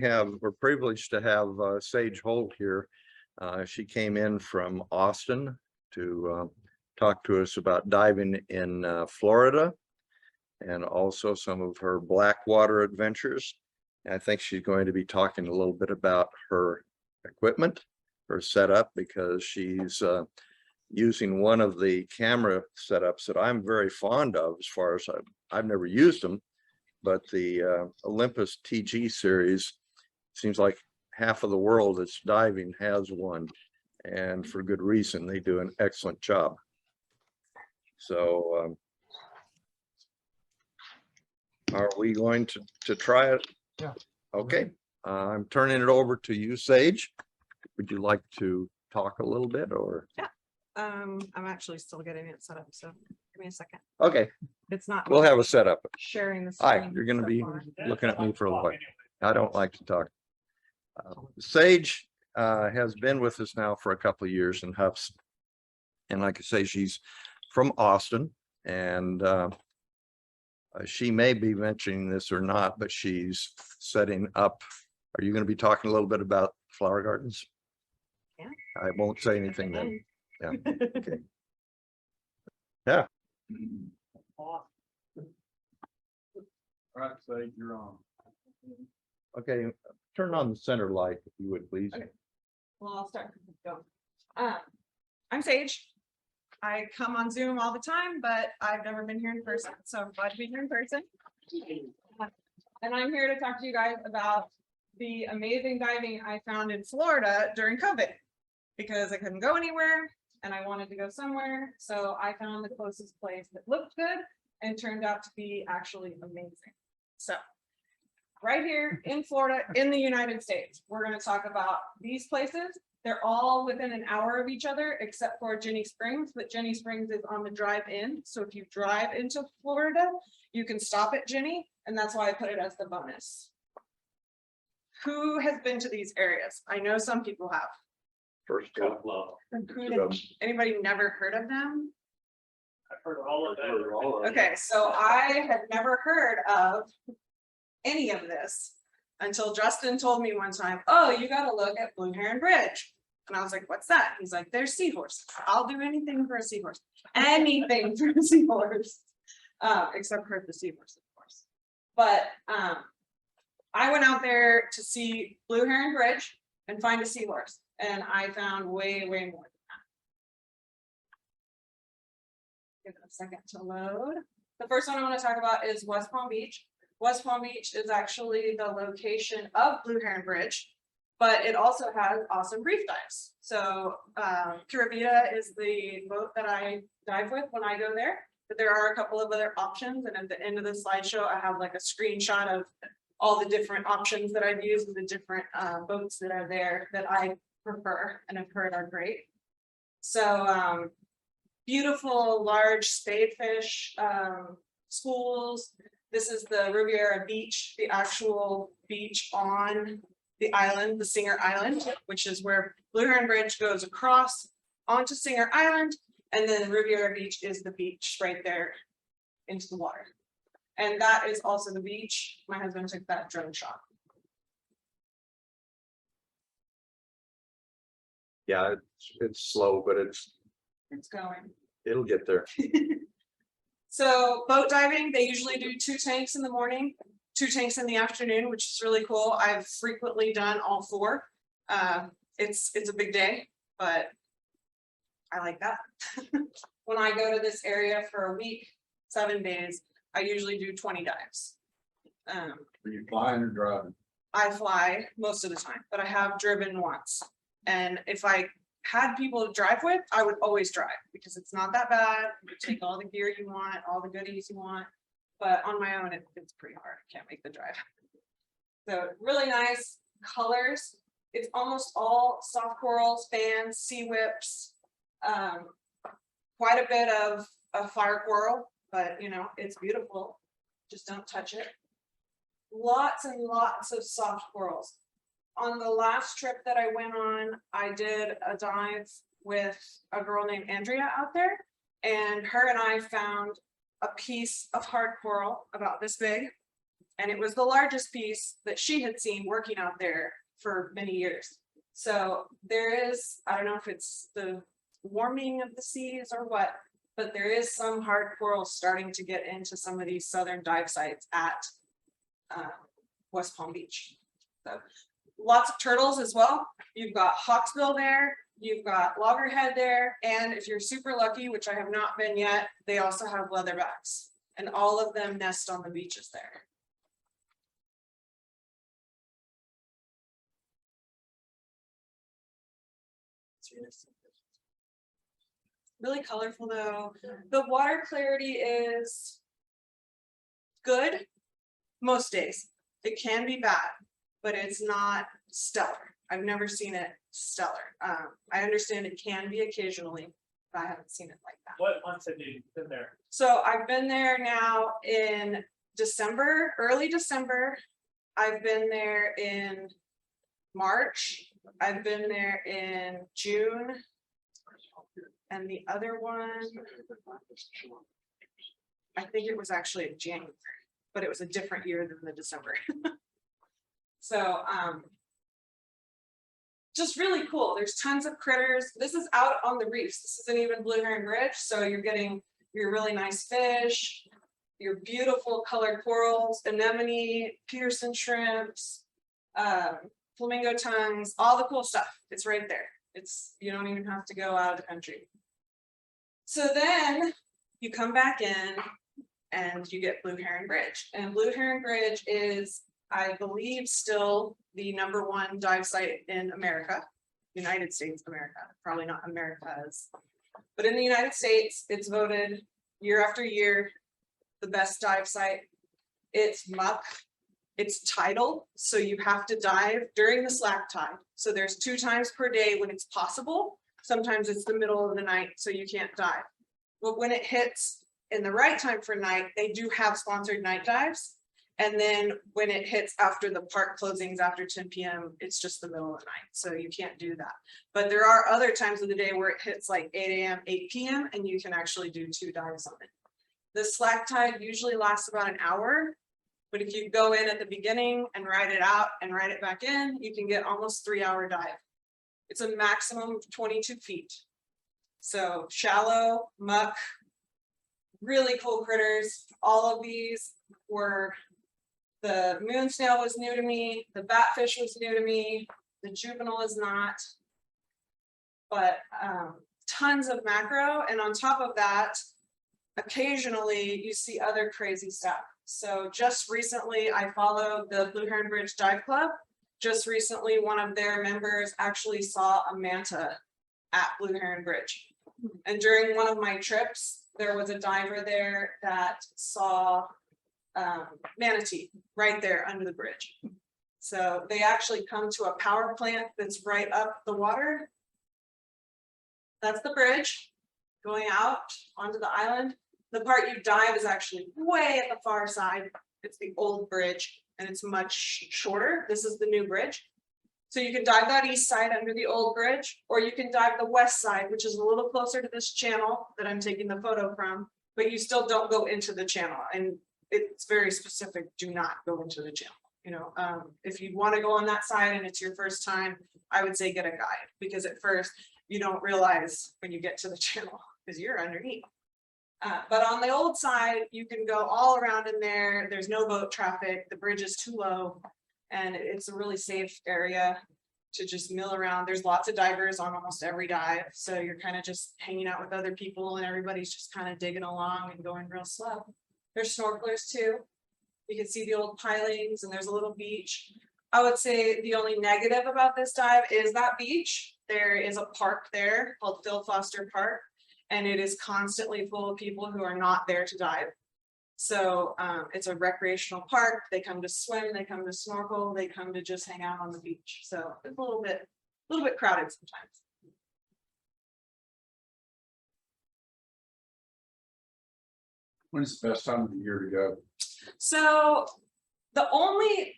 We're privileged to have Sage Holt here. She came in from Austin to talk to us about diving in Florida and also some of her blackwater adventures. And I think she's going to be talking a little bit about her equipment, her setup, because she's using one of the camera setups that I'm very fond of. As far as I've never used them, but the Olympus TG series seems like half of the world that's diving has one, and for good reason. They do an excellent job. So are we going to try it? Yeah. Okay. I'm turning it over to you, Sage. Would you like to talk a little bit, or? Yeah. I'm actually still getting it set up, so give me a second. Okay. It's not. We'll have a setup. Sharing the Hi, screen you're going to so be far. looking at me for a while. I don't like to talk. Sage has been with us now for a couple of years in HUPS. And like I say, she's from Austin, and she may be mentioning this or not, but she's setting up. Are you going to be talking a little bit about flower gardens? Yeah. I won't say anything then. Yeah. Okay. Yeah. All right, Sage, you're on. Okay. Turn on the center light, if you would, please. Okay. Well, I'll start. Go. I'm Sage. I come on Zoom all the time, but I've never been here in person, so I'm glad to be here in person. And I'm here to talk to you guys about the amazing diving I found in Florida during COVID, because I couldn't go anywhere and I wanted to go somewhere. So I found the closest place that looked good and turned out to be actually amazing. So right here in Florida, in the United States, we're going to talk about these places. They're all within an hour of each other, except for Jenny Springs, but Jenny Springs is on the drive in. So if you drive into Florida, you can stop at Jenny, and that's why I put it as the bonus. Who has been to these areas? I know some people have. First Anybody never heard of them? I've heard all of that. Okay, so I had never heard of any of this until Justin told me one time, oh, you got to look at Blue Heron Bridge. And I was like, what's that? He's like, there's seahorses. I'll do anything for a seahorse. Anything for a seahorse. Except for the seahorse, of course. But I went out there to see Blue Heron Bridge and find a seahorse. And I found way, way more than that. Give it a second to load. The first one I want to talk about is West Palm Beach. West Palm Beach is actually the location of Blue Heron Bridge, but it also has awesome reef dives. So Caribita is the boat that I dive with when I go there, but there are a couple of other options. And at the end of the slideshow, I have like a screenshot of all the different options that I've used and the different boats that are there that I prefer and have heard are great. So beautiful, large spadefish schools. This is the Riviera Beach, the actual beach on the island, the Singer Island, which is where Blue Heron Bridge goes across onto Singer Island. And then Riviera Beach is the beach right there into the water. And that is also the beach. My husband took that drone shot. Yeah, it's slow, but It's going. it'll get there. So boat diving, they usually do 2 tanks in the morning, 2 tanks in the afternoon, which is really cool. I've frequently done all 4. It's a big day, but I like that. When I go to this area for a week, 7 days, I usually do 20 dives. Are you flying or driving? I fly most of the time, but I have driven once. And if I had people to drive with, I would always drive because it's not that bad. You take all the gear you want, all the goodies you want, but on my own, it's pretty hard. I can't make the drive. So really nice colors. It's almost all soft corals, fans, sea whips, quite a bit of fire coral, but you know, it's beautiful. Just don't touch it. Lots and lots of soft corals. On the last trip that I went on, I did a dive with a girl named Andrea out there, and her and I found a piece of hard coral about this big, And it was the largest piece that she had seen working out there for many years. So there is, I don't know if it's the warming of the seas or what, but there is some hard coral starting to get into some of these southern dive sites at West Palm Beach. So lots of turtles as well. You've got hawksbill there, you've got loggerhead there, and if you're super lucky, which I have not been yet, they also have leatherbacks, and all of them nest on the beaches there. Really colorful though. The water clarity is good most days. It can be bad, but it's not stellar. I've never seen it stellar. I understand it can be occasionally, but I haven't seen it like that. What months have you been there? So I've been there now in December, early December. I've been there in March. I've been there in June. And the other one, I think it was actually in January, but it was a different year than the December. So just really cool. There's tons of critters. This is out on the reefs. This isn't even Blue Heron Bridge. So you're getting your really nice fish, your beautiful colored corals, anemone, Peterson shrimps, flamingo tongues, all the cool stuff. It's right there. It's, you don't even have to go out of the country. So then you come back in and you get Blue Heron Bridge. And Blue Heron Bridge is, I believe, still the #1 dive site in America, United States of America, probably not America's. But in the United States, it's voted year after year the best dive site. It's muck, it's tidal, so you have to dive during the slack tide. So there's 2 times per day when it's possible. Sometimes it's the middle of the night, so you can't dive. But when it hits in the right time for night, they do have sponsored night dives. And then when it hits after the park closings after 10 p.m., it's just the middle of the night. So you can't do that. But there are other times of the day where it hits like 8 a.m., 8 p.m., and you can actually do 2 dives on it. The slack tide usually lasts about an hour. But if you go in at the beginning and ride it out and ride it back in, you can get almost 3-hour dive. It's a maximum of 22 feet. So shallow, muck, really cool critters. All of these were, the moon snail was new to me, the batfish was new to me, the juvenile is not, but tons of macro. And on top of that, occasionally you see other crazy stuff. So just recently I followed the Blue Heron Bridge Dive Club. Just recently, one of their members actually saw a manta at Blue Heron Bridge. And during one of my trips, there was a diver there that saw manatee right there under the bridge. So they actually come to a power plant that's right up the water. That's the bridge going out onto the island. The part you dive is actually way at the far side. It's the old bridge. And it's much shorter. This is the new bridge. So you can dive that east side under the old bridge, or you can dive the west side, which is a little closer to this channel that I'm taking the photo from, but you still don't go into the channel. And it's very specific, do not go into the channel. You know, if you want to go on that side and it's your first time, I would say get a guide, because at first you don't realize when you get to the channel because you're underneath. But on the old side, you can go all around in there. There's no boat traffic. The bridge is too low, and it's a really safe area to just mill around. There's lots of divers on almost every dive. So you're kind of just hanging out with other people and everybody's just kind of digging along and going real slow. There's snorkelers too. You can see the old pilings and there's a little beach. I would say the only negative about this dive is that beach. There is a park there called Phil Foster Park. And it is constantly full of people who are not there to dive. So it's a recreational park. They come to swim, they come to snorkel, they come to just hang out on the beach. So it's a little bit crowded sometimes. When's the best time of the year to go? So the only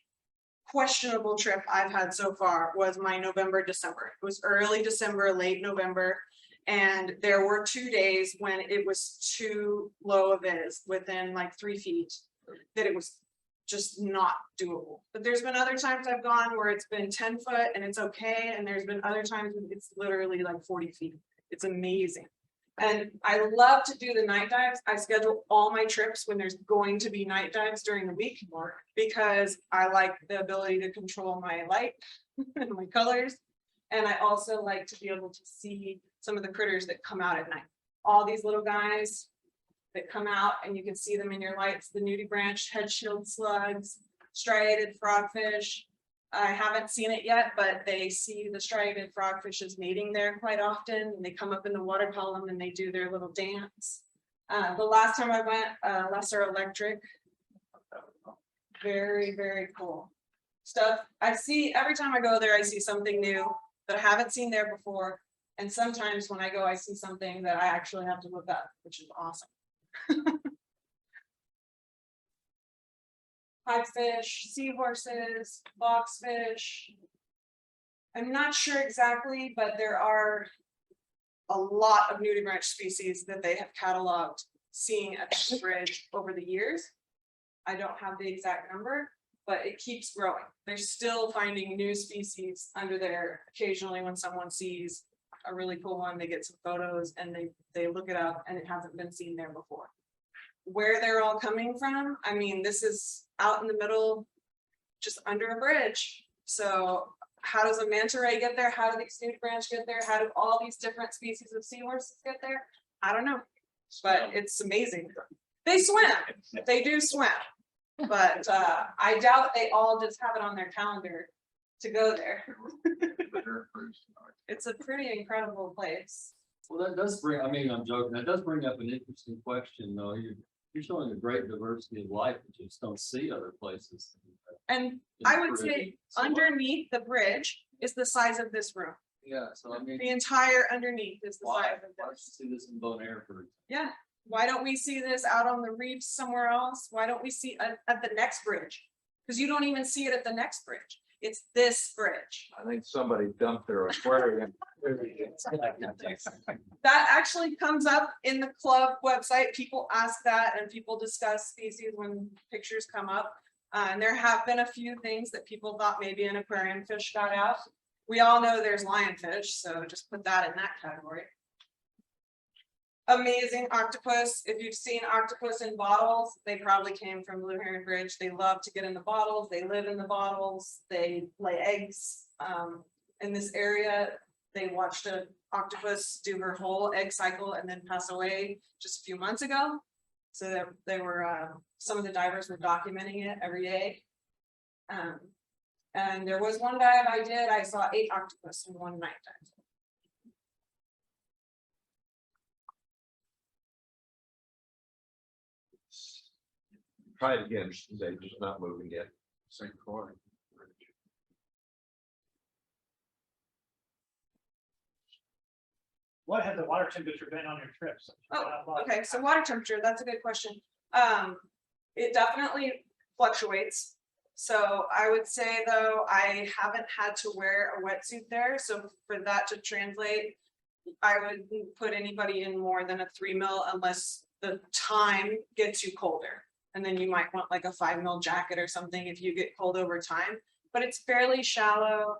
questionable trip I've had so far was my November, December. It was early December, late November. And there were 2 days when it was too low of is within like 3 feet that it was just not doable. But there's been other times I've gone where it's been 10 foot and it's okay, and there's been other times when it's literally like 40 feet. It's amazing. And I love to do the night dives. I schedule all my trips when there's going to be night dives during the week, because I like the ability to control my light and my colors. And I also like to be able to see some of the critters that come out at night. All these little guys that come out, and you can see them in your lights, the nudibranch head shield slugs, striated frogfish. I haven't seen it yet, but they see the striated frogfishes mating there quite often, and they come up in the water column and they do their little dance. The last time I went, lesser electric, very, very cool stuff. I see every time I go there, I see something new that I haven't seen there before. And sometimes when I go, I see something that I actually have to look up, which is awesome. Pipefish, seahorses, boxfish. I'm not sure exactly, but there are a lot of nudibranch species that they have cataloged seeing at the bridge over the years. I don't have the exact number, but it keeps growing. They're still finding new species under there. Occasionally when someone sees a really cool one, they get some photos and they look it up, and it hasn't been seen there before. Where they're all coming from, I mean, this is out in the middle, just under a bridge. So how does a manta ray get there? How do these nudibranch get there? How do all these different species of seahorses get there? I don't know, but it's amazing. They swim, they do swim, but I doubt they all just have it on their calendar to go there. It's a pretty incredible place. Well, that does bring, I mean, I'm joking, that does bring up an interesting question, though. You're showing a great diversity of life that you just don't see other places. And I would say underneath the bridge is the size of this room. Yeah, so I mean. The entire underneath is the Why size of don't you this. see this in Bonaire, for example? Yeah. Why don't we see this out on the reefs somewhere else? Why don't we see at the next bridge? Because you don't even see it at the next bridge. It's this bridge. I think somebody dumped their aquarium. That actually comes up in the club website. People ask that and people discuss species when pictures come up. And there have been a few things that people thought maybe an aquarium fish got out. We all know there's lionfish, so just put that in that category. Amazing octopus. If you've seen octopus in bottles, they probably came from Blue Heron Bridge. They love to get in the bottles. They live in the bottles. They lay eggs in this area. They watched an octopus do her whole egg cycle and then pass away just a few months ago. So they were some of the divers were documenting it every day. And there was one dive I did. I saw 8 octopus in one night dive. Try it again, they're just not moving yet. St. Croix. What had the water temperature been on your trips? Oh, okay, so water temperature, that's a good question. It definitely fluctuates. So I would say though, I haven't had to wear a wetsuit there. So for that to translate, I wouldn't put anybody in more than a 3 mil unless the time gets you colder. And then you might want like a 5 mil jacket or something if you get cold over time, but it's fairly shallow.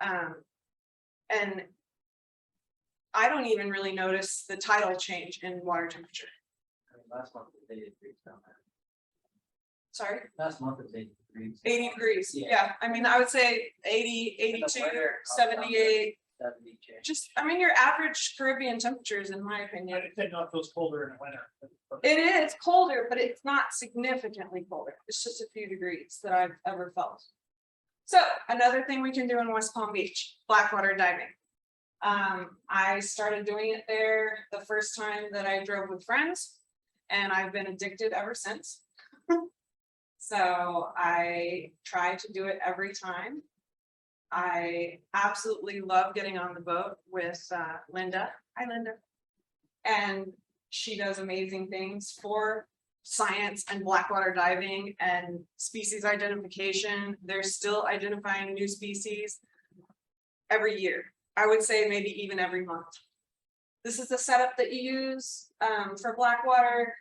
And I don't even really notice the tidal change in water temperature. Last month was 80 degrees down there. Sorry, Last month was 80 degrees. 80 degrees. Yeah. Yeah, I mean, I would say 80, 82, 78. 70 change. Just, I mean, your average Caribbean temperatures, in my I opinion. didn't know if it was colder in the winter. It is colder, but it's not significantly colder. It's just a few degrees that I've ever felt. So another thing we can do in West Palm Beach, blackwater diving. I started doing it there the first time that I drove with friends, and I've been addicted ever since. So I try to do it every time. I absolutely love getting on the boat with Linda. Hi, Linda. And she does amazing things for science and blackwater diving and species identification. They're still identifying new species every year. I would say maybe even every month. This is the setup that you use for blackwater.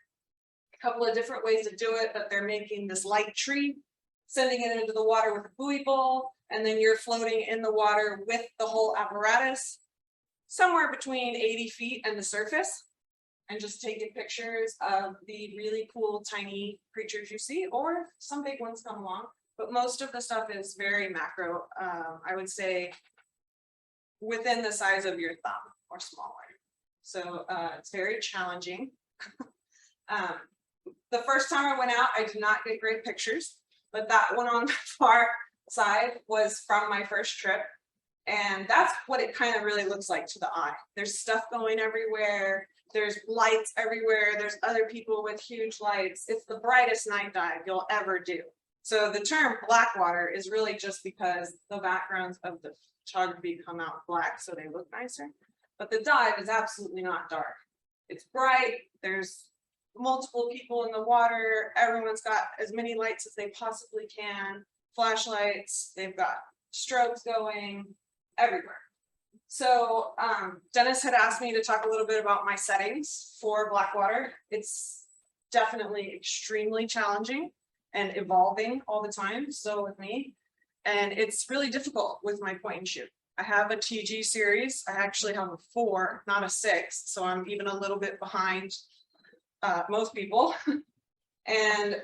couple of different ways to do it, but they're making this light tree, sending it into the water with a buoy ball, and then you're floating in the water with the whole apparatus, somewhere between 80 feet and the surface, and just taking pictures of the really cool tiny creatures you see, or some big ones come along. But most of the stuff is very macro. I would say within the size of your thumb or smaller. So it's very challenging. The first time I went out, I did not get great pictures, but that one on the far side was from my first trip. And that's what it kind of really looks like to the eye. There's stuff going everywhere. There's lights everywhere. There's other people with huge lights. It's the brightest night dive you'll ever do. So the term Blackwater is really just because the backgrounds of the photography come out black, so they look nicer. But the dive is absolutely not dark. It's bright. There's multiple people in the water. Everyone's got as many lights as they possibly can. Flashlights. They've got strobes going everywhere. So Dennis had asked me to talk a little bit about my settings for Blackwater. It's definitely extremely challenging and evolving all the time, so with me. And it's really difficult with my point and shoot. I have a TG series. I actually have a 4, not a 6. So I'm even a little bit behind most people. And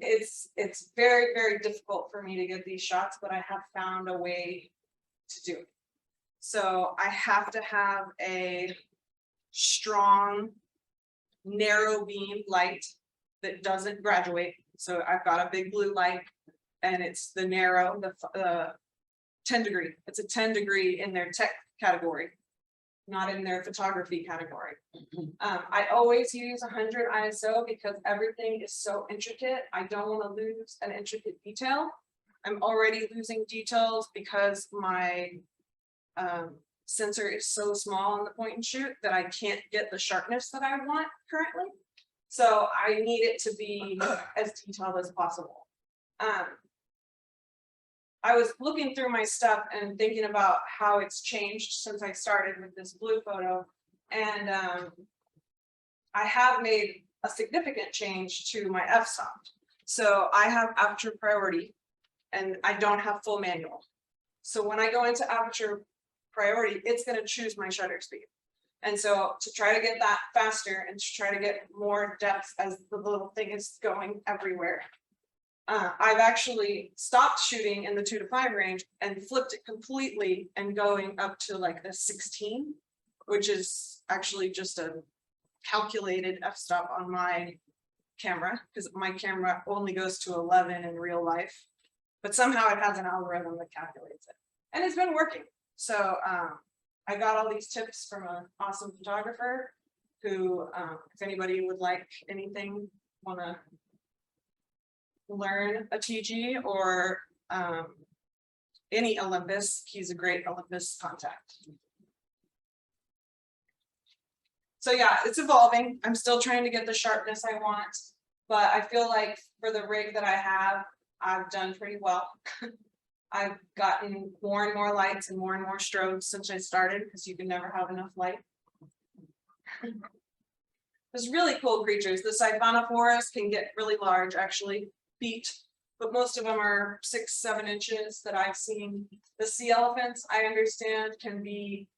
it's very, very difficult for me to get these shots, but I have found a way to do it. So I have to have a strong, narrow beam light that doesn't graduate. So I've got a big blue light, and it's the narrow, the 10 degree. It's a 10 degree in their tech category, not in their photography category. I always use 100 ISO because everything is so intricate. I don't want to lose an intricate detail. I'm already losing details because my sensor is so small on the point and shoot that I can't get the sharpness that I want currently. So I need it to be as detailed as possible. I was looking through my stuff and thinking about how it's changed since I started with this blue photo. And I have made a significant change to my f-stop. So I have aperture priority and I don't have full manual. So when I go into aperture priority, it's going to choose my shutter speed. And so to try to get that faster and to try to get more depth as the little thing is going everywhere, I've actually stopped shooting in the 2 to 5 range and flipped it completely and going up to like a 16, which is actually just a calculated f-stop on my camera because my camera only goes to 11 in real life, but somehow it has an algorithm that calculates it, and it's been working. So I got all these tips from an awesome photographer who, if anybody would like anything, want to learn a TG or any Olympus, he's a great Olympus contact. So yeah, it's evolving. I'm still trying to get the sharpness I want, but I feel like for the rig that I have, I've done pretty well. I've gotten more and more lights and more strobes since I started because you can never have enough light. There's really cool creatures. The Siphonophorus can get really large, actually, feet, but most of them are 6-7 inches that I've seen. The sea elephants, I understand, can be,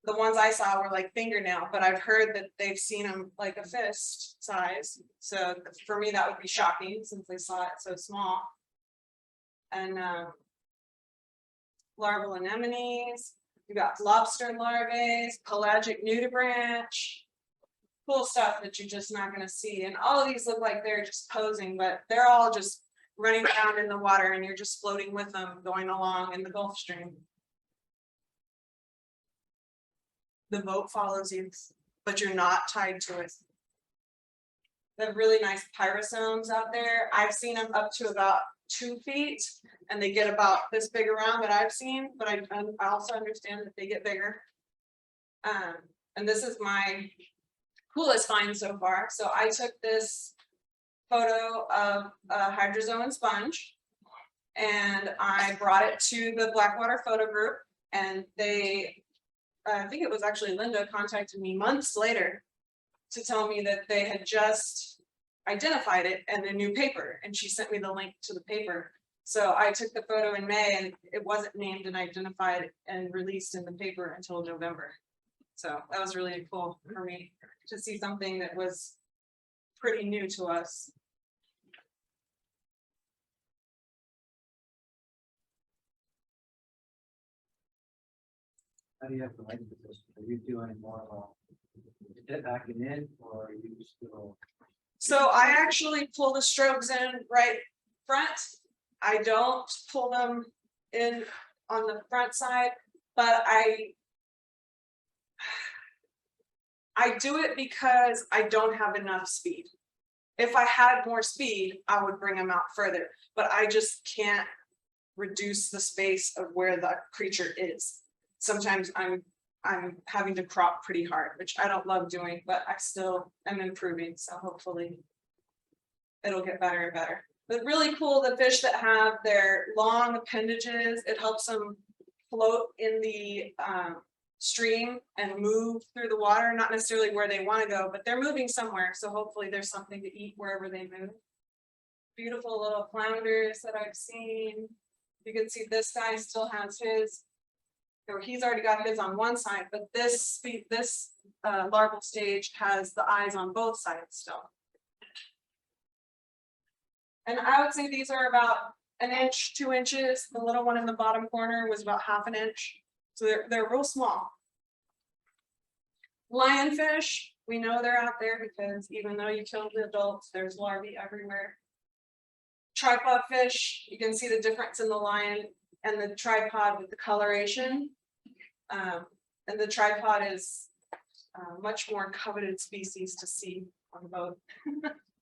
the ones I saw were like fingernail, but I've heard that they've seen them like a fist size. So for me, that would be shocking since I saw it so small. And larval anemones, you got lobster larvae, pelagic nudibranch, cool stuff that you're just not going to see. And all of these look like they're just posing, but they're all just running around in the water and you're just floating with them going along in the Gulf Stream. The boat follows you, but you're not tied to it. They have really nice pyrosomes out there. I've seen them up to about 2 feet and they get about this big around that I've seen, but I also understand that they get bigger. And this is my coolest find so far. So I took this photo of a hydrozoan sponge and I brought it to the Blackwater photo group, and they, I think it was actually Linda, contacted me months later to tell me that they had just identified it in a new paper, and she sent me the link to the paper. So I took the photo in May, and it wasn't named and identified and released in the paper until November. So that was really cool for me to see something that was pretty new to us. How do you have to make this? Are you doing more get backing in, or are you still? So I actually pull the strobes in right front. I don't pull them in on the front side, but I do it because I don't have enough speed. If I had more speed, I would bring them out further, but I just can't reduce the space of where the creature is. Sometimes I'm having to crop pretty hard, which I don't love doing, but I still am improving. So hopefully it'll get better and better. But really cool, the fish that have their long appendages, it helps them float in the stream and move through the water, not necessarily where they want to go, but they're moving somewhere. So hopefully there's something to eat wherever they move. Beautiful little flounders that I've seen. You can see this guy still has his, or he's already got his on one side, but this larval stage has the eyes on both sides still. And I would say these are about 1 inch, 2 inches. The little one in the bottom corner was about 1/2 inch. So they're real small. Lionfish, we know they're out there because even though you kill the adults, there's larvae everywhere. Tripod fish, you can see the difference in the lion and the tripod with the coloration. And the tripod is much more coveted species to see on the boat.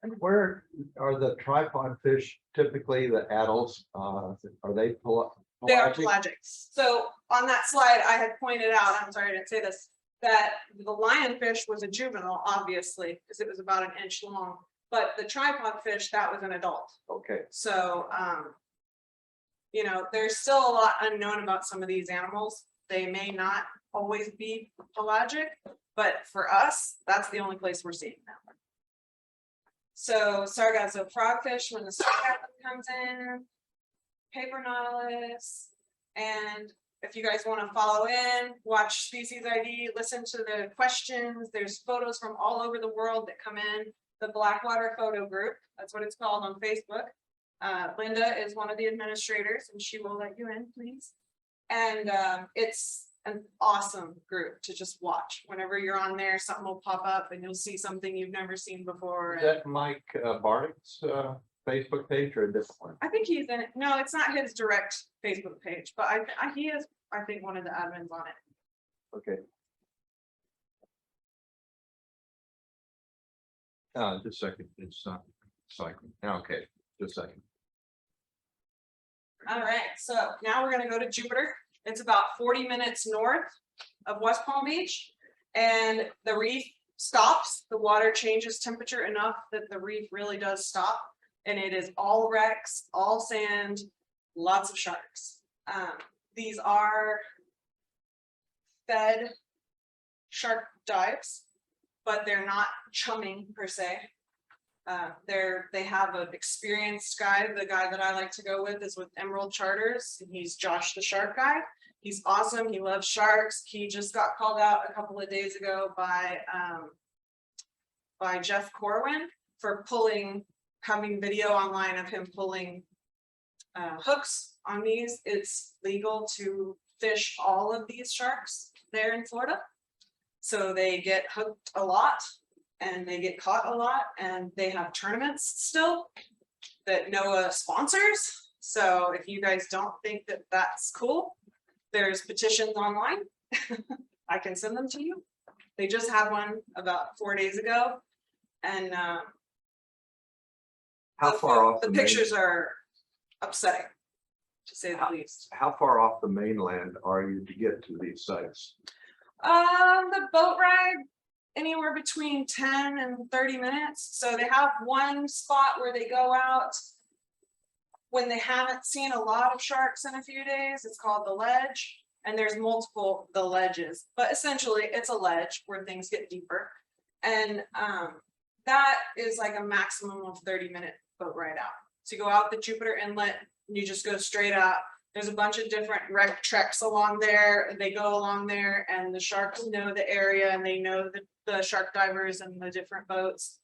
And where are the tripod fish typically the adults? Are they They are pelagic? pelagic. So on that slide, I had pointed out, I'm sorry I didn't say this, that the lionfish was a juvenile, obviously, because it was about 1 inch long. But the tripod fish, that was an adult. Okay, So, you know, there's still a lot unknown about some of these animals. They may not always be pelagic, but for us, that's the only place we're seeing them. So sargasso frogfish, when the sargassum comes in, paper nautilus, and if you guys want to follow in, watch Species ID, listen to the questions. There's photos from all over the world that come in. The Blackwater photo group, that's what it's called on Facebook. Linda is one of the administrators, and she will let you in, please. And it's an awesome group to just watch. Whenever you're on there, something will pop up and you'll see something you've never seen before. is that Mike Barnick's Facebook page or a different one? I think he's in it. No, it's not his direct Facebook page, but he is, I think, one of the admins on it. Okay. Just a second, it's cycling. Okay, just a second. All right, so now we're gonna go to Jupiter. It's about 40 minutes north of West Palm Beach, and the reef stops. The water changes temperature enough that the reef really does stop, and it is all wrecks, all sand, lots of sharks. These are fed shark dives, but they're not chumming per se. They have an experienced guy. The guy that I like to go with is with Emerald Charters, and he's Josh the shark guy. He's awesome. He loves sharks. He just got called out a couple of days ago by Jeff Corwin for having video online of him pulling hooks on these. It's legal to fish all of these sharks there in Florida. So they get hooked a lot and they get caught a lot, and they have tournaments still that NOAA sponsors. So if you guys don't think that that's cool, there's petitions online. I can send them to you. They just had one about 4 days ago, and How far off the pictures are upsetting, to say the least. How far off the mainland are you to get to these sites? The boat ride anywhere between 10 and 30 minutes. So they have one spot where they go out when they haven't seen a lot of sharks in a few days. It's called the ledge, and there's multiple ledges, but essentially it's a ledge where things get deeper. And that is like a maximum of 30-minute boat ride out. To go out the Jupiter Inlet, and you just go straight out. There's a bunch of different wreck treks along there. They go along there, and the sharks know the area, and they know the shark divers and the different boats.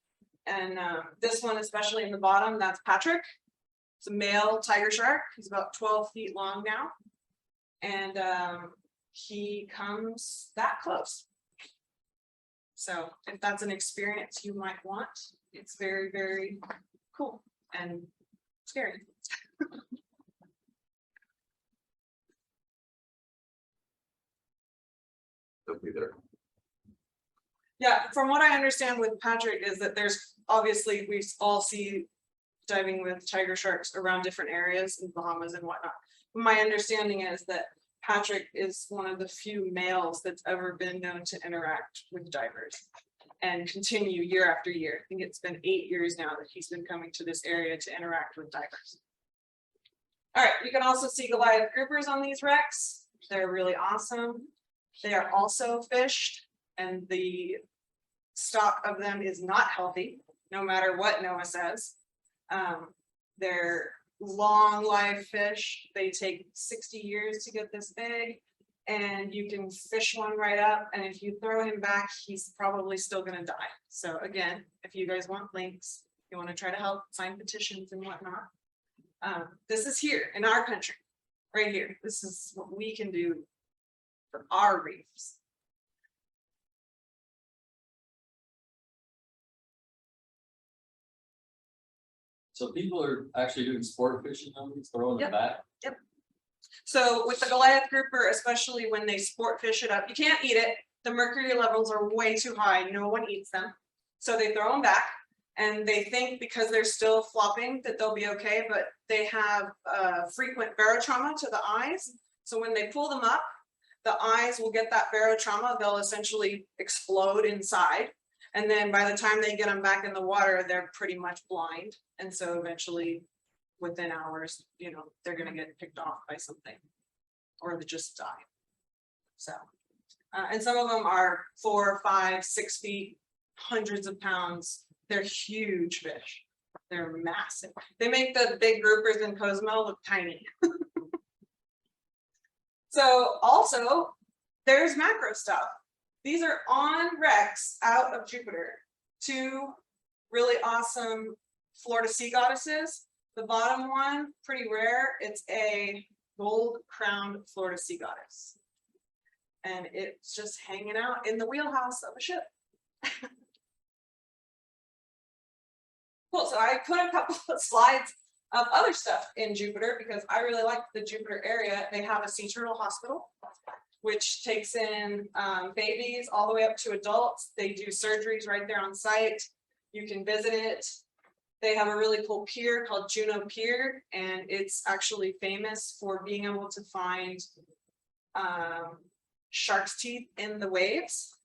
And this one, especially in the bottom, that's Patrick. It's a male tiger shark. He's about 12 feet long now, and he comes that close. So if that's an experience you might want, it's very, very cool and scary. They'll be there. Yeah, from what I understand with Patrick is that there's obviously we all see diving with tiger sharks around different areas in Bahamas and whatnot. My understanding is that Patrick is one of the few males that's ever been known to interact with divers and continue year after year. I think it's been 8 years now that he's been coming to this area to interact with divers. All right, you can also see Goliath groupers on these wrecks. They're really awesome. They are also fished, and the stock of them is not healthy, no matter what NOAA says. They're long live fish. They take 60 years to get this big, and you can fish one right up, and if you throw him back, he's probably still going to die. So again, if you guys want links, you want to try to help sign petitions and whatnot, this is here in our country, right here. This is what we can do for our reefs. So people are actually doing sport fishing on these, throwing Yep. it back. So with the Goliath grouper, especially when they sport fish it up, you can't eat it. The mercury levels are way too high. No one eats them. So they throw them back, and they think because they're still flopping that they'll be okay, but they have frequent barotrauma to the eyes. So when they pull them up, the eyes will get that barotrauma. They'll essentially explode inside. And then by the time they get them back in the water, they're pretty much blind. And so eventually within hours, you know, they're going to get picked off by something or they just die. So, and some of them are 4, 5, 6 feet, hundreds of pounds. They're huge fish. They're massive. They make the big groupers in Cozumel look tiny. So also there's macro stuff. These are on wrecks out of Jupiter. 2 really awesome Florida sea goddesses. The bottom one, pretty rare. It's a gold crowned Florida sea goddess. And it's just hanging out in the wheelhouse of a ship. Cool, so I put a couple of slides of other stuff in Jupiter because I really like the Jupiter area. They have a sea turtle hospital, which takes in babies all the way up to adults. They do surgeries right there on site. You can visit it. They have a really cool pier called Juno Pier, and it's actually famous for being able to find shark's teeth in the waves.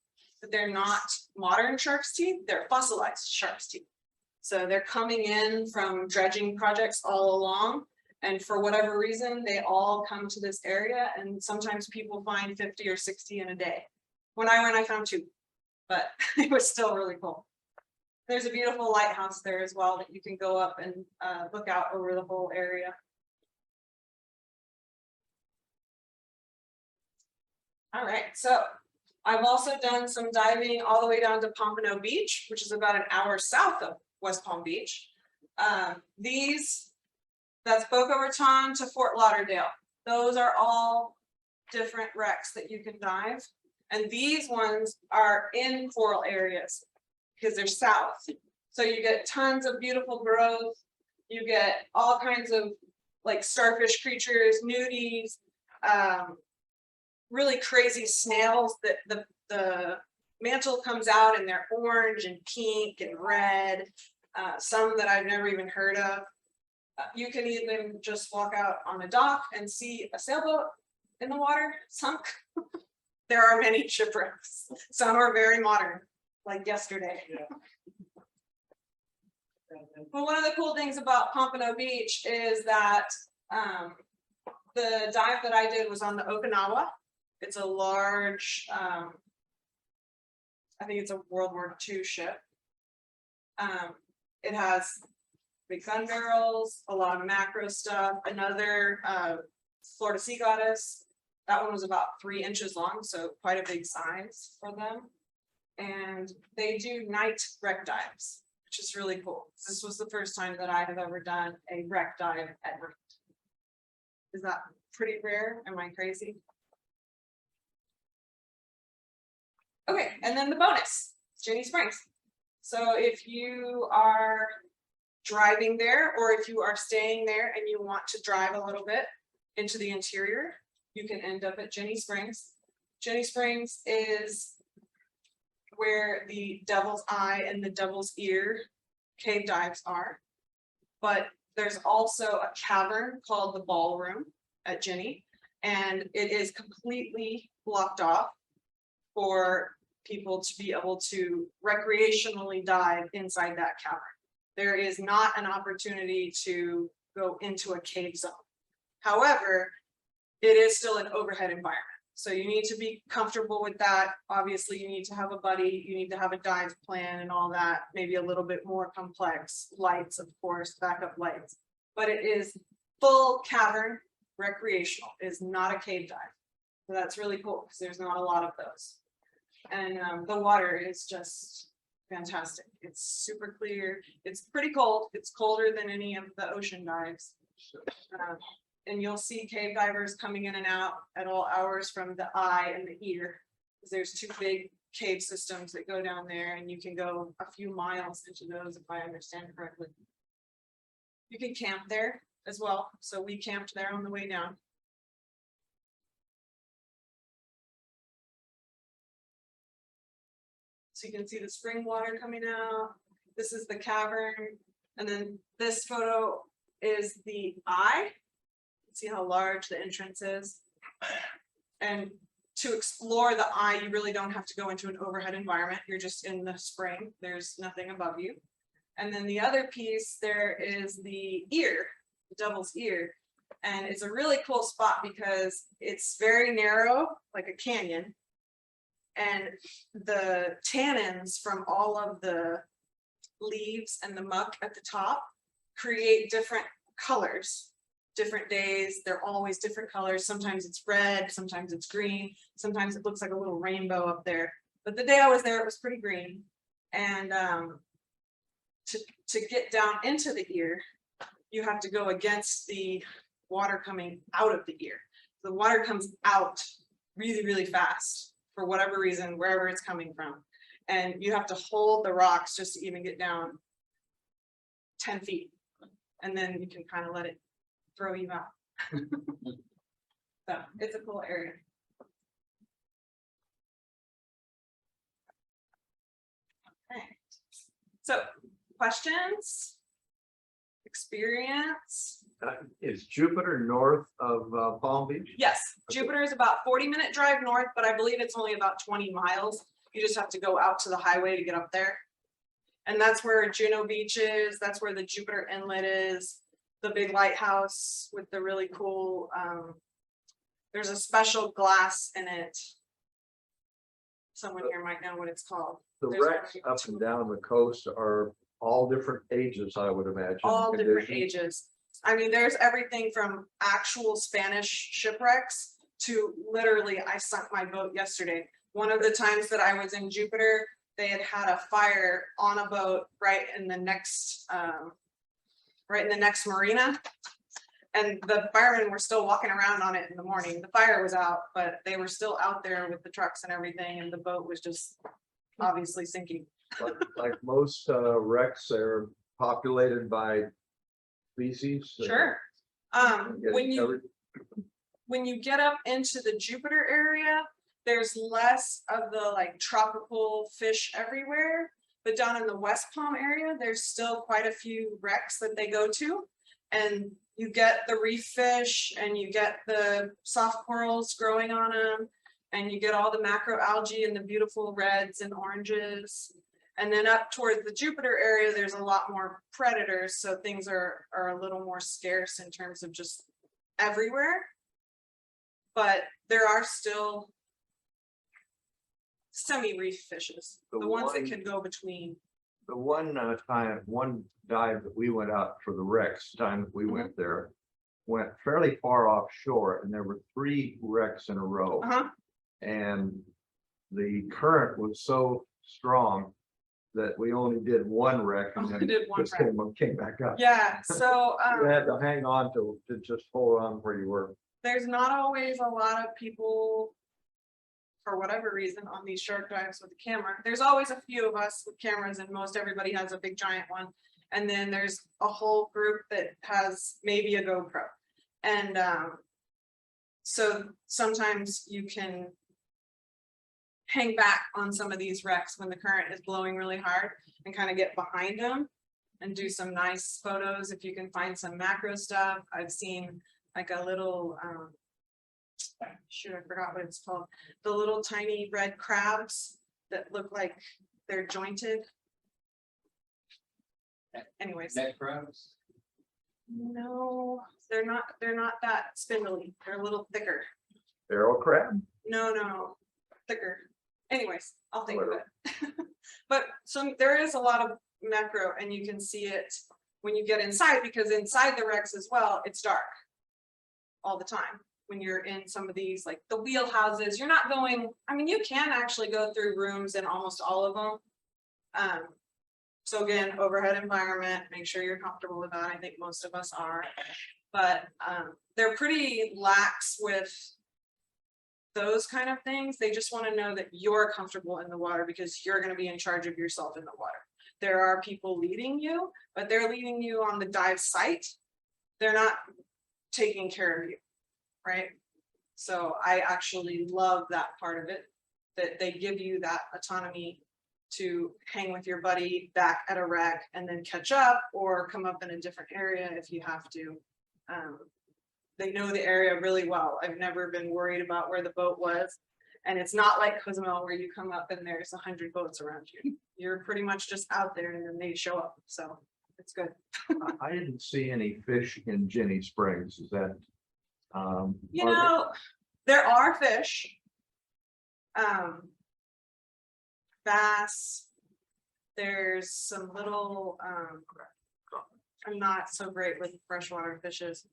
But they're not modern shark's teeth, they're fossilized shark's teeth. So they're coming in from dredging projects all along. And for whatever reason, they all come to this area, and sometimes people find 50 or 60 in a day. When I went, I found 2, but it was still really cool. There's a beautiful lighthouse there as well that you can go up and look out over the whole area. All right, so I've also done some diving all the way down to Pompano Beach, which is about an hour south of West Palm Beach. That's Boca Raton to Fort Lauderdale. Those are all different wrecks that you can dive. And these ones are in coral areas because they're south. So you get tons of beautiful growth. You get all kinds of like starfish creatures, nudies, really crazy snails that the mantle comes out and they're orange and pink and red. Some that I've never even heard of. You can even just walk out on a dock and see a sailboat in the water sunk. There are many shipwrecks. Some are very modern, like yesterday. Yeah. But one of the cool things about Pompano Beach is that the dive that I did was on the Okinawa. It's a large, I think it's a World War II ship. It has big gun barrels, a lot of macro stuff, another Florida sea goddess. That one was about 3 inches long, so quite a big size for them. And they do night wreck dives, which is really cool. This was the first time that I have ever done a wreck dive at night. Is that pretty rare? Am I crazy? Okay, and then the bonus, Jenny Springs. So if you are driving there, or if you are staying there and you want to drive a little bit into the interior, you can end up at Jenny Springs. Jenny Springs is where the Devil's Eye and the Devil's Ear cave dives are. But there's also a cavern called the Ballroom at Jenny, and it is completely blocked off for people to be able to recreationally dive inside that cavern. There is not an opportunity to go into a cave zone. However, it is still an overhead environment. So you need to be comfortable with that. Obviously, you need to have a buddy, you need to have a dive plan and all that, maybe a little bit more complex. Lights, of course, backup lights. But it is full cavern recreational. It is not a cave dive. So that's really cool because there's not a lot of those. And the water is just fantastic. It's super clear. It's pretty cold. It's colder than any of the ocean dives. And you'll see cave divers coming in and out at all hours from the eye and the ear. Because there's 2 big cave systems that go down there, and you can go a few miles into those, if I understand correctly. You can camp there as well. So we camped there on the way down. So you can see the spring water coming out. This is the cavern. And then this photo is the eye. See how large the entrance is. And to explore the eye, you really don't have to go into an overhead environment. You're just in the spring. There's nothing above you. And then the other piece, there is the ear, the Devil's Ear. And it's a really cool spot because it's very narrow, like a canyon. And the tannins from all of the leaves and the muck at the top create different colors. Different days, they're always different colors. Sometimes it's red, sometimes it's green, sometimes it looks like a little rainbow up there. But the day I was there, it was pretty green. And to get down into the ear, you have to go against the water coming out of the ear. The water comes out really, really fast for whatever reason, wherever it's coming from. And you have to hold the rocks just to even get down 10 feet. And then you can kind of let it throw you out. So it's a cool area. Okay. So questions? Experience? Is Jupiter north of Palm Beach? Yes, Jupiter is about 40-minute drive north, but I believe it's only about 20 miles. You just have to go out to the highway to get up there. And that's where Juno Beach is. That's where the Jupiter Inlet is. The big lighthouse with the really cool, there's a special glass in it. Someone here might know what it's called. The There's wrecks one- up and down the coast are all different ages, I would imagine. All different conditions. ages. I mean, there's everything from actual Spanish shipwrecks to literally, I sunk my boat yesterday. One of the times that I was in Jupiter, they had had a fire on a boat right in the next marina. And the firemen were still walking around on it in the morning. The fire was out, but they were still out there with the trucks and everything, and the boat was just obviously sinking. Like most wrecks, they're populated by species. Sure. Getting When you get up into the Jupiter area, there's less of the like tropical fish everywhere. But down in the West Palm area, there's still quite a few wrecks that they go to. And you get the reef fish and you get the soft corals growing on them. And you get all the macroalgae and the beautiful reds and oranges. And then up towards the Jupiter area, there's a lot more predators. So things are a little more scarce in terms of just everywhere. But there are still semi-reef fishes, the ones that can go between. The one time, one dive that we went out for the wrecks, time that we went there, went fairly far offshore and there were 3 wrecks in a row. And the current was so strong that we only did 1 wreck and Only then did one just wreck. came back up. Yeah, so, You had to hang on to just hold on where you were. there's not always a lot of people, for whatever reason, on these shark dives with a camera. There's always a few of us with cameras and most everybody has a big giant one. And then there's a whole group that has maybe a GoPro. And so sometimes you can hang back on some of these wrecks when the current is blowing really hard and kind of get behind them and do some nice photos if you can find some macro stuff. I've seen like a little shoot, I forgot what it's called. The little tiny red crabs that look like they're jointed. Anyways, Neck crabs? no, they're not that spindly. They're a little thicker. Barrel crab? No, thicker. Anyways, I'll think of it. But so there is a lot of macro and you can see it when you get inside, because inside the wrecks as well, it's dark all the time. When you're in some of these, like the wheelhouses, you're not going, I mean, you can actually go through rooms in almost all of them. So again, overhead environment, make sure you're comfortable with that. I think most of us are, but they're pretty lax with those kind of things. They just want to know that you're comfortable in the water because you're going to be in charge of yourself in the water. There are people leading you, but they're leading you on the dive site. They're not taking care of you, right? So I actually love that part of it, that they give you that autonomy to hang with your buddy back at a wreck and then catch up or come up in a different area if you have to. They know the area really well. I've never been worried about where the boat was. And it's not like Cozumel where you come up and there's 100 boats around you. You're pretty much just out there and then they show up. So it's good. I didn't see any fish in Jenny Springs. Is that? You know, there are fish. Bass. There's some little, I'm not so great with freshwater fishes.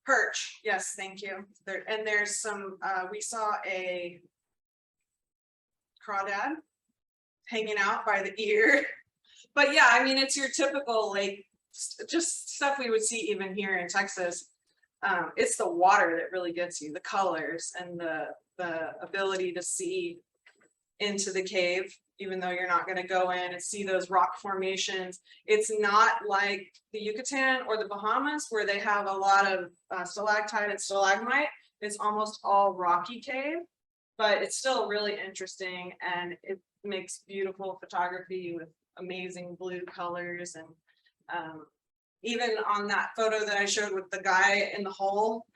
Perch, yes, thank you. There, and there's some, we saw a crawdad hanging out by the ear. But yeah, I mean, it's your typical, like, just stuff we would see even here in Texas. It's the water that really gets you, the colors and the ability to see into the cave, even though you're not going to go in and see those rock formations. It's not like the Yucatan or the Bahamas where they have a lot of stalactite and stalagmite. It's almost all rocky cave, but it's still really interesting and it makes beautiful photography with amazing blue colors. And even on that photo that I showed with the guy in the hole,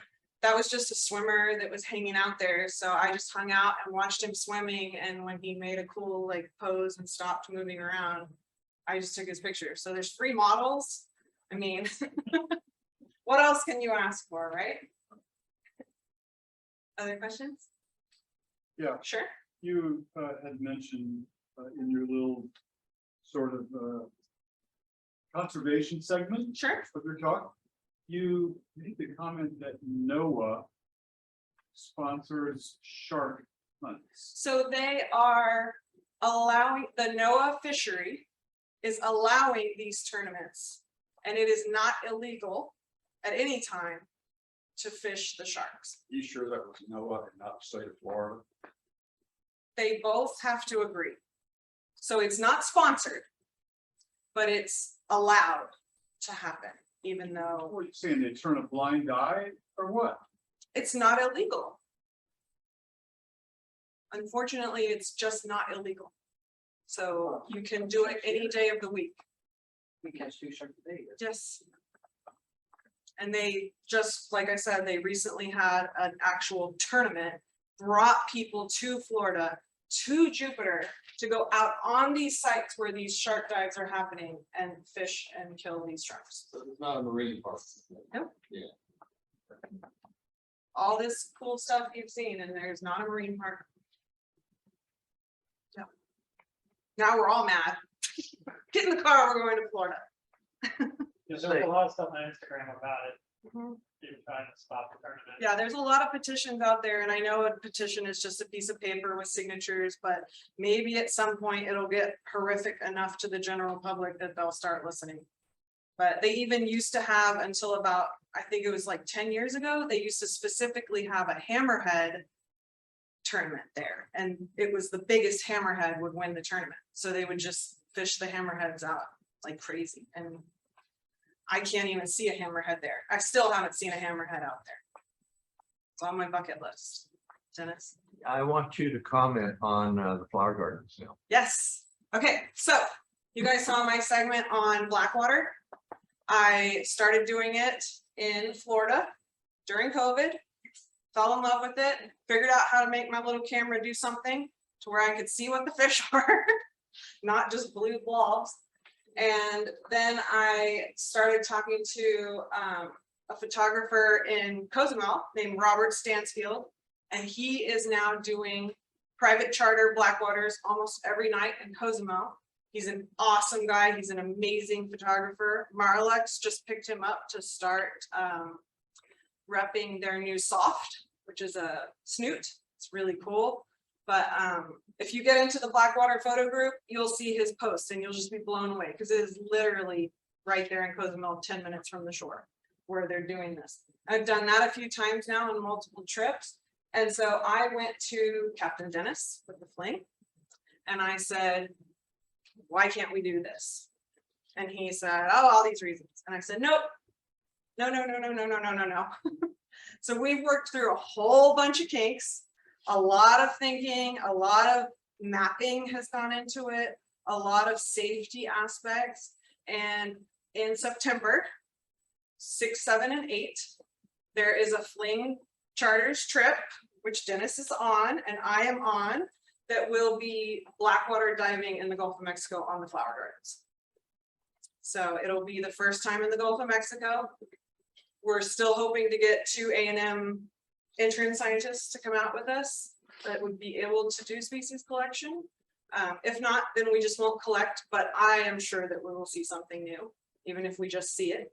that was just a swimmer that was hanging out there. So I just hung out and watched him swimming. And when he made a cool like pose and stopped moving around, I just took his picture. So there's 3 models. I mean, what else can you ask for, right? Other questions? Yeah. Sure. You had mentioned in your little sort of conservation segment Sure. of your talk, you made the comment that NOAA sponsors shark hunts. So they are allowing, the NOAA fishery is allowing these tournaments, and it is not illegal at any time to fish the sharks. You sure that was NOAA and not the state of Florida? They both have to agree. So it's not sponsored, but it's allowed to happen, even though What are you saying? They turn a blind eye or what? it's not illegal. Unfortunately, it's just not illegal. So you can do it any day of the week. We catch 2 sharks a day. Yes. And they just, like I said, they recently had an actual tournament, brought people to Florida, to Jupiter, to go out on these sites where these shark dives are happening and fish and kill these sharks. So it's not a marine park. Nope. Yeah. All this cool stuff you've seen, and there's not a marine park. No. Now we're all mad Get in the car, we're going to Florida. There's a lot of stuff on Instagram about it, Mhm. people trying to stop the tournament. Yeah, there's a lot of petitions out there, and I know a petition is just a piece of paper with signatures, but maybe at some point it'll get horrific enough to the general public that they'll start listening. But they even used to have until about, I think it was like 10 years ago, they used to specifically have a hammerhead tournament there, and it was the biggest hammerhead would win the tournament. So they would just fish the hammerheads out like crazy, and I can't even see a hammerhead there. I still haven't seen a hammerhead out there. It's on my bucket list. Dennis? I want you to comment on the flower gardens now. Yes. Okay, so you guys saw my segment on Blackwater. I started doing it in Florida during COVID. Fell in love with it, figured out how to make my little camera do something to where I could see what the fish were, not just blue blobs. And then I started talking to a photographer in Cozumel named Robert Stansfield, and he is now doing private charter Blackwaters almost every night in Cozumel. He's an awesome guy. He's an amazing photographer. Marlex just picked him up to start repping their new soft, which is a snoot. It's really cool. But if you get into the Blackwater photo group, you'll see his posts and you'll just be blown away because it is literally right there in Cozumel, 10 minutes from the shore where they're doing this. I've done that a few times now on multiple trips. And so I went to Captain Dennis with the fling and I said, why can't we do this? And he said, oh, all these reasons. And I said, nope, no. So we've worked through a whole bunch of kinks, a lot of thinking, a lot of mapping has gone into it, a lot of safety aspects. And in September 6, 7, and 8, there is a fling charters trip, which Dennis is on and I am on, that will be Blackwater diving in the Gulf of Mexico on the flower gardens. So it'll be the first time in the Gulf of Mexico. We're still hoping to get 2 A&M intern scientists to come out with us that would be able to do species collection. If not, then we just won't collect, but I am sure that we will see something new, even if we just see it.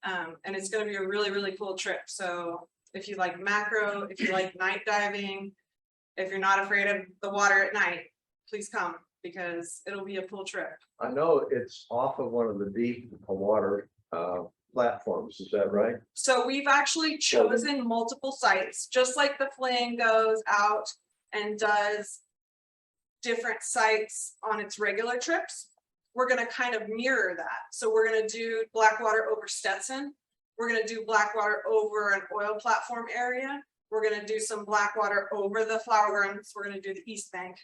And it's going to be a really, really cool trip. So if you like macro, if you like night diving, if you're not afraid of the water at night, please come because it'll be a cool trip. I know it's off of one of the deep water platforms, is that right? So we've actually chosen multiple sites, just like the fling goes out and does different sites on its regular trips. We're going to kind of mirror that. So we're going to do Blackwater over Stetson. We're going to do Blackwater over an oil platform area. We're going to do some Blackwater over the flower gardens. We're going to do the East Bank.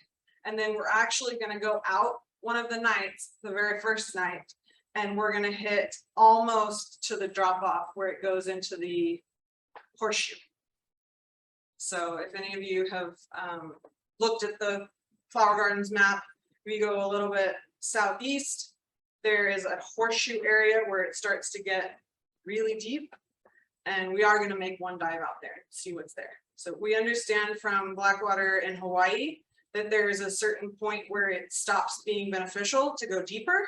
And then we're actually going to go out one of the nights, the very first night, and we're going to hit almost to the drop off where it goes into the horseshoe. So if any of you have looked at the flower gardens map, we go a little bit southeast, there is a horseshoe area where it starts to get really deep. And we are going to make one dive out there, see what's there. So we understand from Blackwater in Hawaii that there is a certain point where it stops being beneficial to go deeper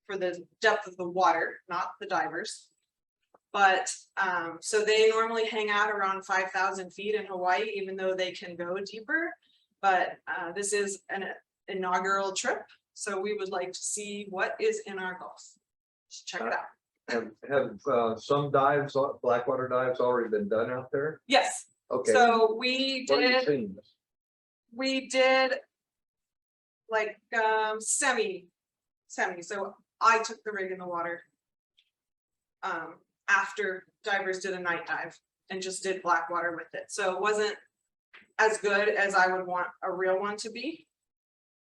for the depth of the water, not the divers. But so they normally hang out around 5,000 feet in Hawaii, even though they can go deeper. But this is an inaugural trip. So we would like to see what is in our Gulf. Just check it out. Have some dives, Blackwater dives already been done out there? Yes. Okay. So we What have you did. seen? We did like semi. So I took the rig in the water after divers did a night dive and just did Blackwater with it. So it wasn't as good as I would want a real one to be.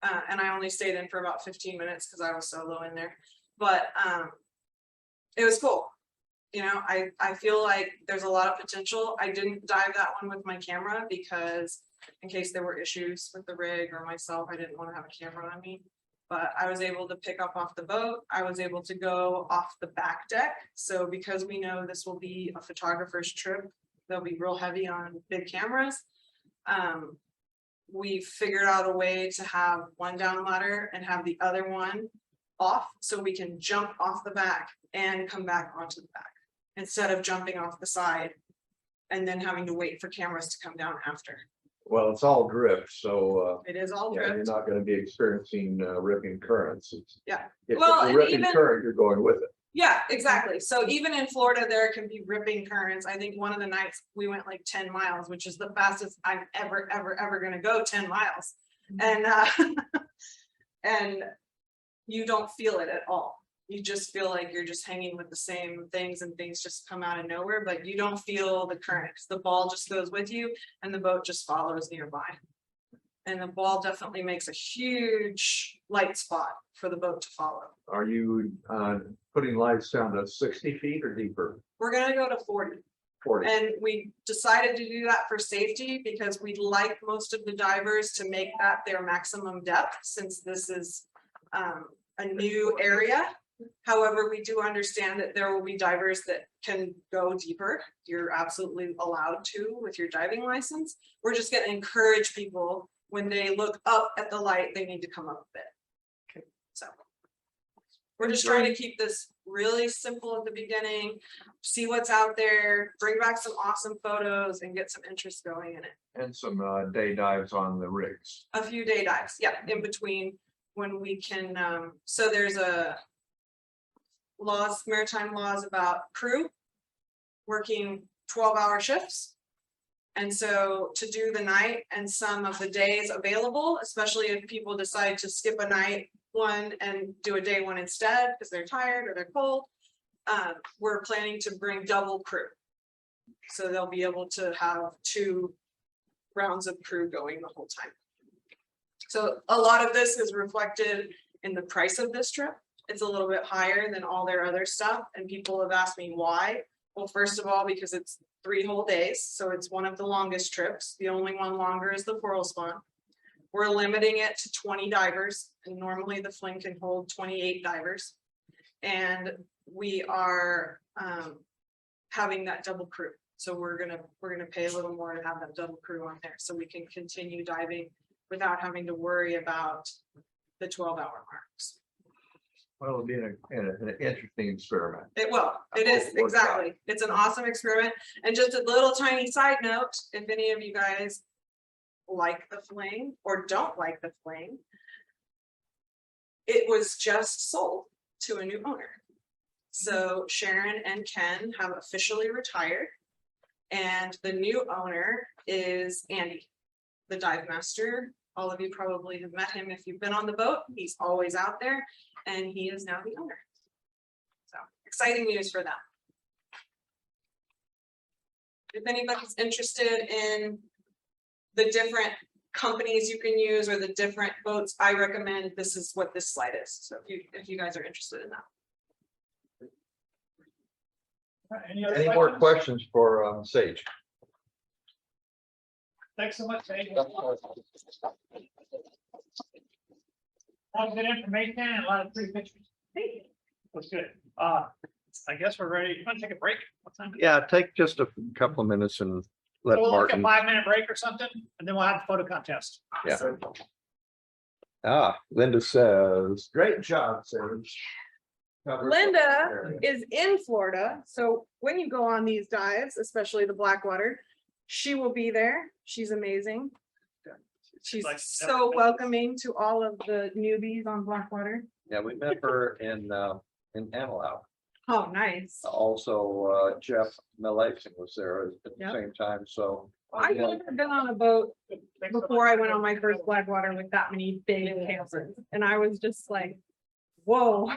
And I only stayed in for about 15 minutes because I was solo in there. But it was cool. You know, I feel like there's a lot of potential. I didn't dive that one with my camera because in case there were issues with the rig or myself, I didn't want to have a camera on me. But I was able to pick up off the boat. I was able to go off the back deck. So because we know this will be a photographer's trip, they'll be real heavy on big cameras. we figured out a way to have one down ladder and have the other one off, so we can jump off the back and come back onto the back instead of jumping off the side and then having to wait for cameras to come down after. Well, it's all drift, so It is all yeah, you're drift. not gonna be experiencing ripping currents. Yeah. If Well, it's a and ripping even- current, you're going with it. Yeah, exactly. So even in Florida, there can be ripping currents. I think one of the nights we went like 10 miles, which is the fastest I'm ever gonna go, 10 miles. And and you don't feel it at all. You just feel like you're just hanging with the same things and things just come out of nowhere, but you don't feel the current because the ball just goes with you and the boat just follows nearby. And the ball definitely makes a huge light spot for the boat to follow. Are you putting lights down to 60 feet or deeper? We're gonna go to 40. 40? And we decided to do that for safety because we'd like most of the divers to make that their maximum depth, since this is a new area. However, we do understand that there will be divers that can go deeper. You're absolutely allowed to with your diving license. We're just gonna encourage people, when they look up at the light, they need to come up a bit. So we're just trying to keep this really simple at the beginning, see what's out there, bring back some awesome photos and get some interest going in it. And some day dives on the rigs. A few day dives, yeah, in between when we can, so there's a maritime laws about crew working 12-hour shifts. And so to do the night and some of the days available, especially if people decide to skip a night one and do a day one instead because they're tired or they're cold, we're planning to bring double crew. So they'll be able to have 2 rounds of crew going the whole time. So a lot of this is reflected in the price of this trip. It's a little bit higher than all their other stuff, and people have asked me why. Well, first of all, because it's 3 whole days, so it's one of the longest trips. The only one longer is the coral spawn. We're limiting it to 20 divers, and normally the fling can hold 28 divers. And we are having that double crew. So we're gonna pay a little more to have that double crew on there, so we can continue diving without having to worry about the 12-hour marks. Well, it'll be an interesting experiment. It will, it is, exactly. It's an awesome experiment. And just a little tiny side note, if any of you guys like the fling or don't like the fling, it was just sold to a new owner. So Sharon and Ken have officially retired, and the new owner is Andy, the dive master. All of you probably have met him if you've been on the boat. He's always out there, and he is now the owner. So exciting news for them. If anybody's interested in the different companies you can use or the different boats, I recommend this is what this slide is. So if you guys are interested in that. Any more questions for Sage? Thanks so much, Sage. A lot of good information and a lot of pretty pictures. That's good. I guess we're ready. You want to take a break? What time? Yeah, take just a couple of minutes and let We'll take a Martin. 5-minute break or something, and then we'll have a photo contest. Yeah. Linda says, Great job, Sage. Linda is in Florida, so when you go on these dives, especially the Blackwater, she will be there. She's amazing. She's Like- so welcoming to all of the newbies on Blackwater. yeah, we met her in Antelope. Oh, nice. Also, Jeff Millation was there at the Yep. same time, so. I've never been on a boat before I went on my first Blackwater with that many big campers, and I was just like, whoa.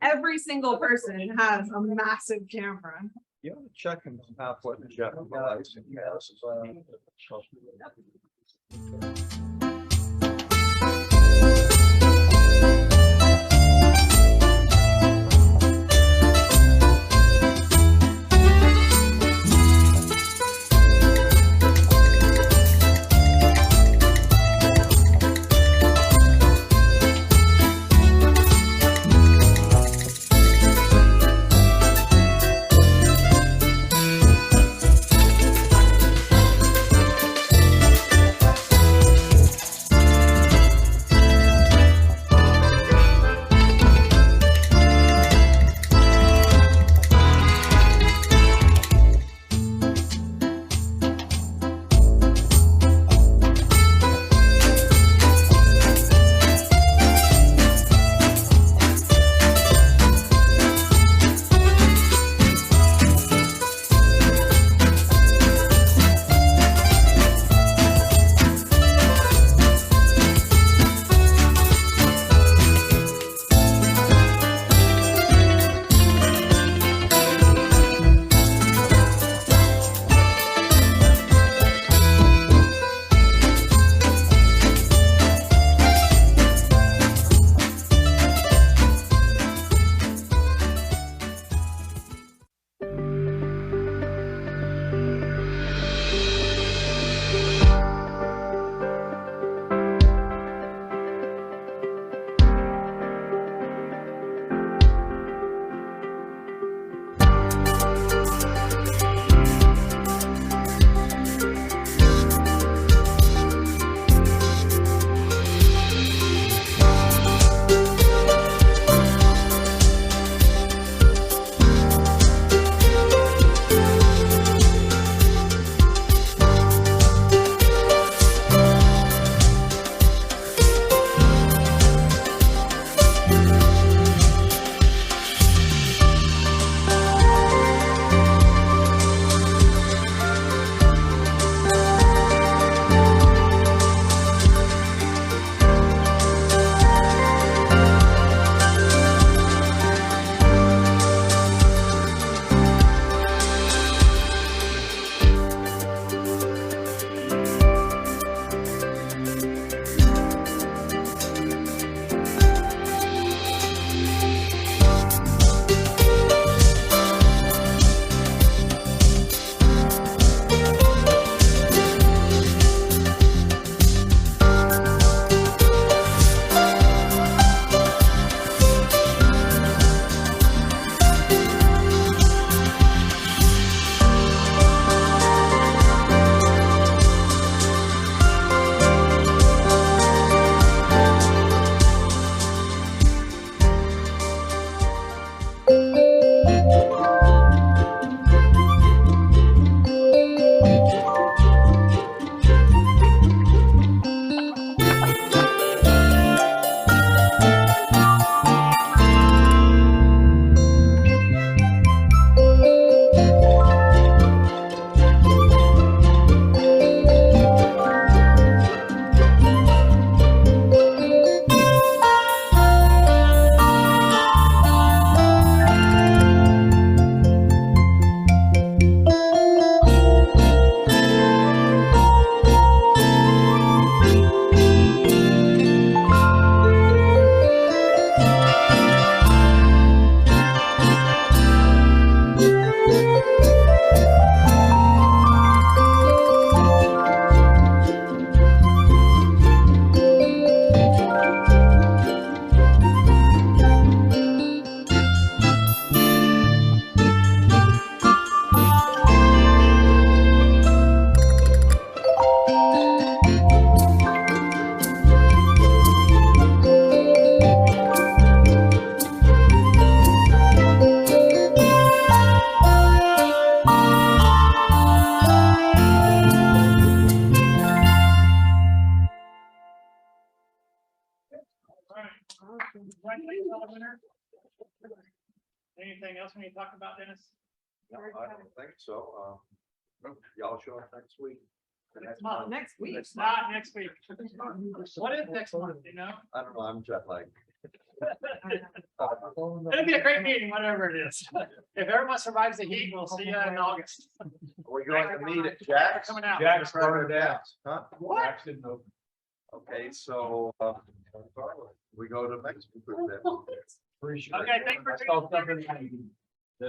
Every single person has a massive camera. You want to check and out what Jeff Millation has. Congratulations on the winner. Anything else we need to talk about, Dennis? No, I don't think so. Y'all show up next week. Next month. Next week. It's not next week. What is next month, you know? I don't know, I'm jet lagged. It'll be a great meeting, whatever it is. If everyone survives the heat, we'll see you in August. We're going to meet at Thanks Jack's. for coming out. Jack's burned it down. Huh? What? Jack's didn't open. Okay, so we go to Mexico then. Okay, thanks for.